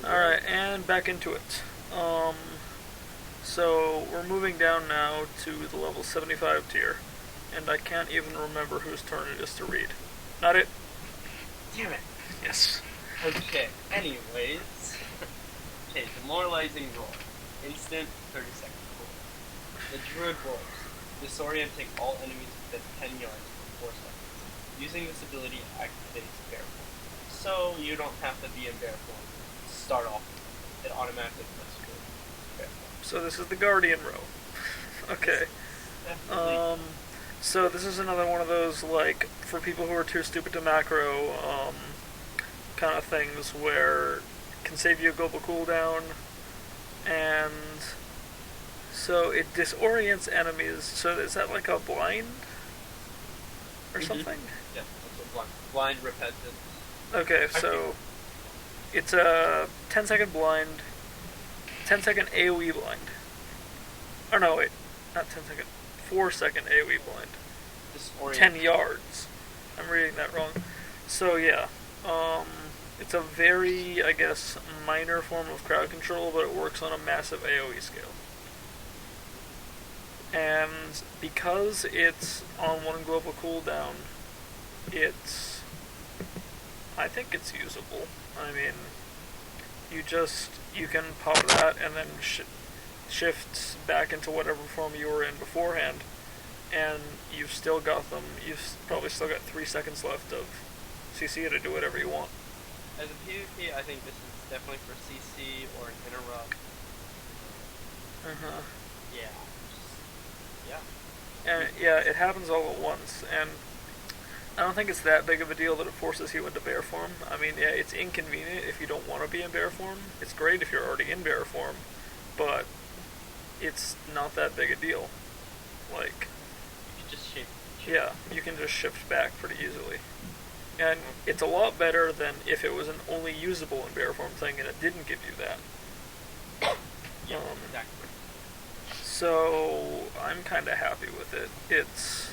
Alright, and back into it. So we're moving down now to the level 75 tier, and I can't even remember whose turn it is to read. Not it? Damn it. Yes. Okay, anyways. Okay, demoralizing roar. Instant 30-second cooldown. The Druid roars, disorienting all enemies within 10 yards for 4 seconds. Using this ability activates bear form. So you don't have to be in bear form to start off. It automatically puts you in bear form. So this is the Guardian row. Okay. Definitely. So this is another one of those, like, for people who are too stupid to macro, kind of things where it can save you a global cooldown, and so it disorients enemies. So is that like a blind or something? Yeah, that's what blind repetitive. Okay, so it's a 10-second blind, 10-second AoE blind. Oh no, wait, not 10-second, 4-second AoE blind. 10 yards. I'm reading that wrong. So yeah, it's a very, I guess, minor form of crowd control, but it works on a massive AoE scale. And because it's on one global cooldown, I think it's usable. I mean, you can pop that and then shift back into whatever form you were in beforehand, and you've still got them. You've probably still got 3 seconds left of CC to do whatever you want. As a PvP, I think this is definitely for CC or an interrupt. Yeah. And yeah, it happens all at once, and I don't think it's that big of a deal that it forces you into bear form. I mean, yeah, it's inconvenient if you don't want to be in bear form. It's great if you're already in bear form, but it's not that big a deal. Like, you can just shift. Yeah, you can just shift back pretty easily. And it's a lot better than if it was an only usable in bear form thing and it didn't give you that. Yeah, exactly. So I'm kind of happy with it. It's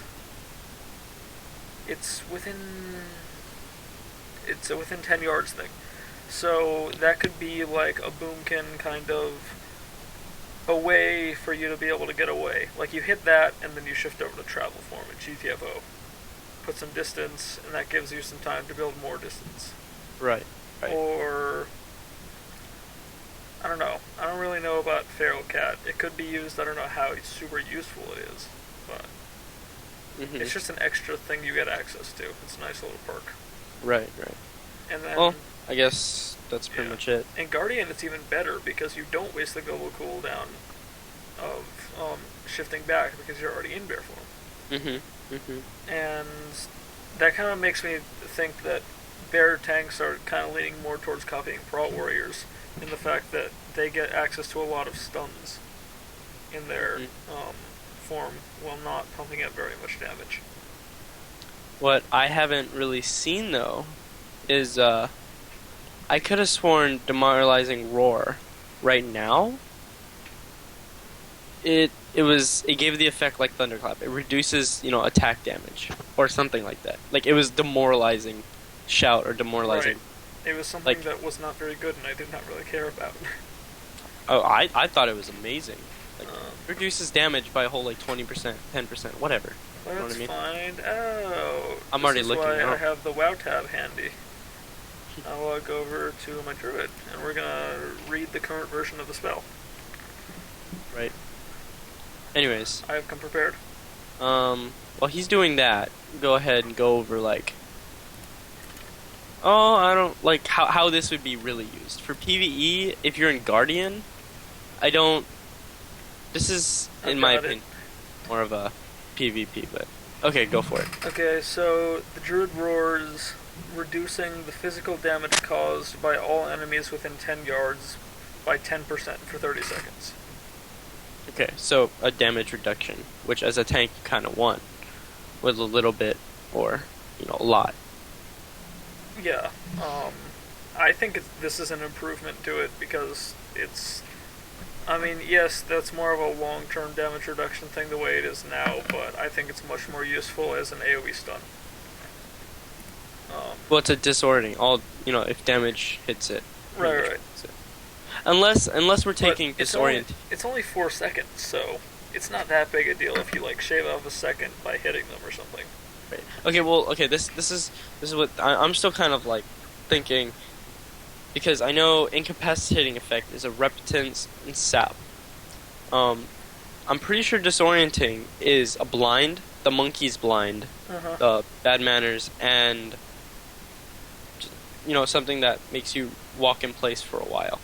a within 10 yards thing. So that could be like a boomkin kind of a way for you to be able to get away. Like you hit that and then you shift over to travel form in GTFO. Put some distance, and that gives you some time to build more distance. Right. Or I don't know. I don't really know about Feral Cat. It could be used. I don't know how super useful it is, but it's just an extra thing you get access to. It's a nice little perk. Right. And then, well, I guess that's pretty much it. In Guardian, it's even better because you don't waste the global cooldown of shifting back because you're already in bear form. And that kind of makes me think that bear tanks are kind of leaning more towards copying Prot Warriors in the fact that they get access to a lot of stuns in their form while not pumping out very much damage. What I haven't really seen, though, is I could have sworn Demoralizing Roar right now, it gave the effect like Thunderclap. It reduces, attack damage or something like that. Like it was demoralizing shout or demoralizing. Right. It was something that was not very good and I did not really care about. Oh, I thought it was amazing. Like reduces damage by a whole 20%, 10%, whatever. Let's you know what I mean? find out. I'm already looking This is why now. I have the WoW tab handy. I'll go over to my Druid and we're gonna read the current version of the spell. Right. Anyways, I have come prepared. While he's doing that, go ahead and go over I don't like how this would be really used for PvE. If you're in Guardian, this is in my opinion more of a PvP, but okay, go for it. Okay, so the Druid roars, reducing the physical damage caused by all enemies within 10 yards by 10% for 30 seconds. Okay, so a damage reduction, which as a tank you kind of want, with a little bit or a lot. Yeah, I think this is an improvement to it because I mean, yes, that's more of a long-term damage reduction thing the way it is now, but I think it's much more useful as an AoE stun. Well, it's a disorienting. If damage hits it. Right, right. Unless we're But taking disorient. it's only 4 seconds, so it's not that big a deal if you like shave off a second by hitting them or something. Right. Okay. Well. Okay. This is what I'm still kind of like thinking, because I know incapacitating effect is a repetence and sap. Um, I'm pretty sure disorienting is a blind. The monkey's blind. Uh-huh. The bad manners, and something that makes you walk in place for a while.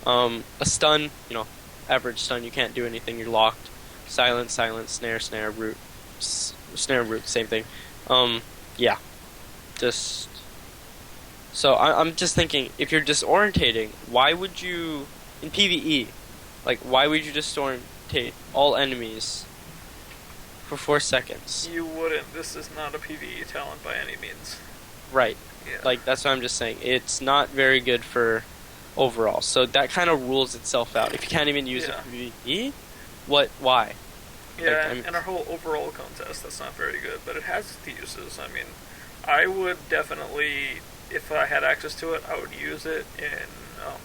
A stun, average stun, you can't do anything, you're locked. Silence, snare, root, snare, root, same thing. Yeah, just so I'm just thinking, if you're disorientating, why would you in PvE, like why would you disorientate all enemies for 4 seconds? You wouldn't. This is not a PvE talent by any means. Right. Yeah. Like, that's what I'm just saying. It's not very good for overall. So that kind of rules itself out. If you can't even use it for PvE, why? Yeah, and our whole overall contest, that's not very good, but it has its uses. I mean, I would definitely, if I had access to it, I would use it in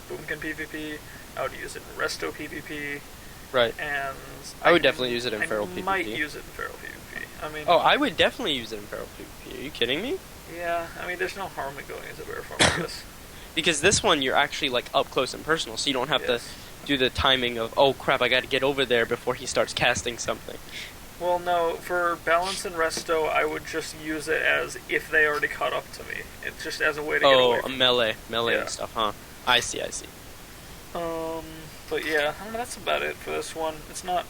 Boomkin PvP, I would use it in Resto PvP, right. And I would definitely use it in Feral PvP. I might use it in Feral PvP. I mean, I would definitely use it in Feral PvP. Are you kidding me? Yeah, I mean, there's no harm in going into bear form like this. Because this one, you're actually like up close and personal, so you don't have to do the timing of, oh crap, I gotta get over there before he starts casting something. Well, no, for balance and resto, I would just use it as if they already caught up to me. It's just as a way to get away from melee and stuff, huh? I see. But yeah, I don't know, that's about it for this one. It's not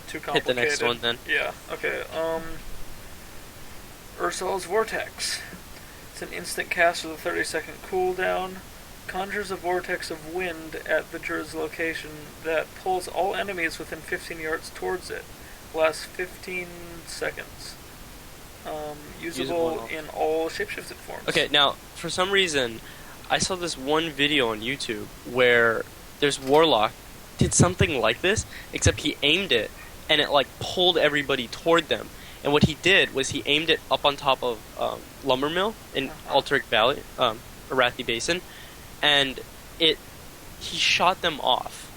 too complicated. Hit the next one then. Yeah, okay, Ursol's Vortex. It's an instant cast with a 30-second cooldown. Conjures a vortex of wind at the Druid's location that pulls all enemies within 15 yards towards it. Lasts 15 seconds. Usable in all shapeshifted forms. Okay, now, for some reason, I saw this one video on YouTube where there's Warlock did something like this, except he aimed it, and it like pulled everybody toward them. And what he did was he aimed it up on top of Lumber Mill in Alteric Valley, Arathi Basin, and he shot them off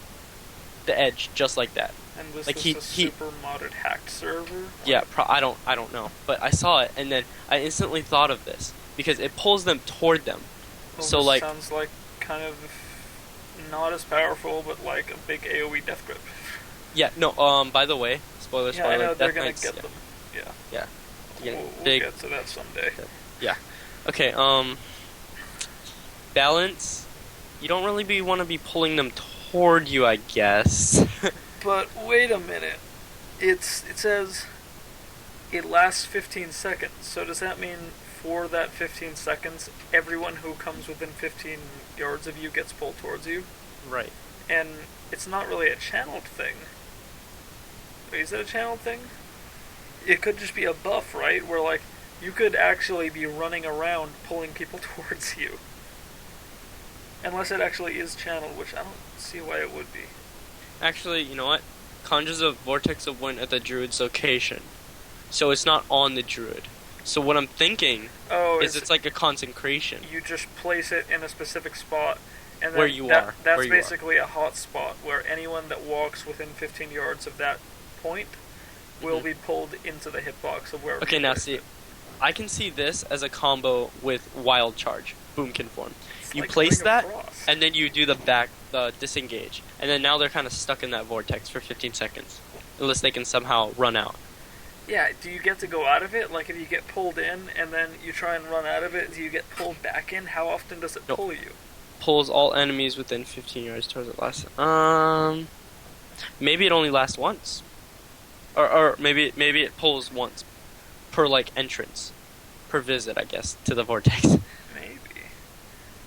the edge just like that. And was like this a super modded hacked server? Yeah, I don't know, but I saw it, and then I instantly thought of this because it pulls them toward them. Well, so this like sounds like kind of not as powerful, but like a big AOE death grip. Yeah. No. By the way, spoiler. Yeah, I know they're gonna get them. Yeah. We'll get to that someday. Yeah. Okay. Balance. You don't really want to be pulling them toward you, I guess. But wait a minute. It says it lasts 15 seconds. So does that mean for that 15 seconds, everyone who comes within 15 yards of you gets pulled towards you? Right. And it's not really a channeled thing. Wait, is it a channeled thing? It could just be a buff, right? Where, like, you could actually be running around pulling people towards you. Unless it actually is channeled, which I don't see why it would be. Actually, you know what? Conjures a vortex of wind at the Druid's location. So it's not on the Druid. So what I'm thinking is it's like a consecration. You just place it in a specific spot. And then where you are. That's basically a hot spot where anyone that walks within 15 yards of that point will be pulled into the hitbox of wherever. Okay, now see, I can see this as a combo with Wild Charge, Boomkin form. You like place that, and then you do the disengage, and then now they're kind of stuck in that vortex for 15 seconds, unless they can somehow run out. Yeah, do you get to go out of it? Like, if you get pulled in, and then you try and run out of it, do you get pulled back in? How often does it pull you? Pulls all enemies within 15 yards towards it last. Maybe it only lasts once. Or maybe it pulls once per like entrance, per visit, I guess, to the vortex. Maybe,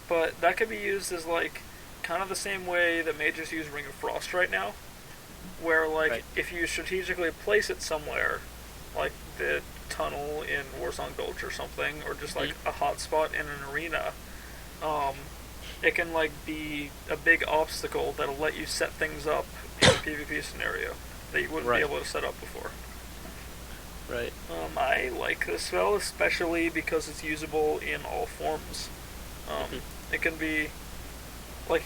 but that could be used as like kind of the same way that mages use Ring of Frost right now, where like if you strategically place it somewhere, like the tunnel in Warsong Gulch or something, or just like a hot spot in an arena, it can like be a big obstacle that'll let you set things up in a PvP scenario that you wouldn't be able to set up before. Right. I like this spell, especially because it's usable in all forms. It can be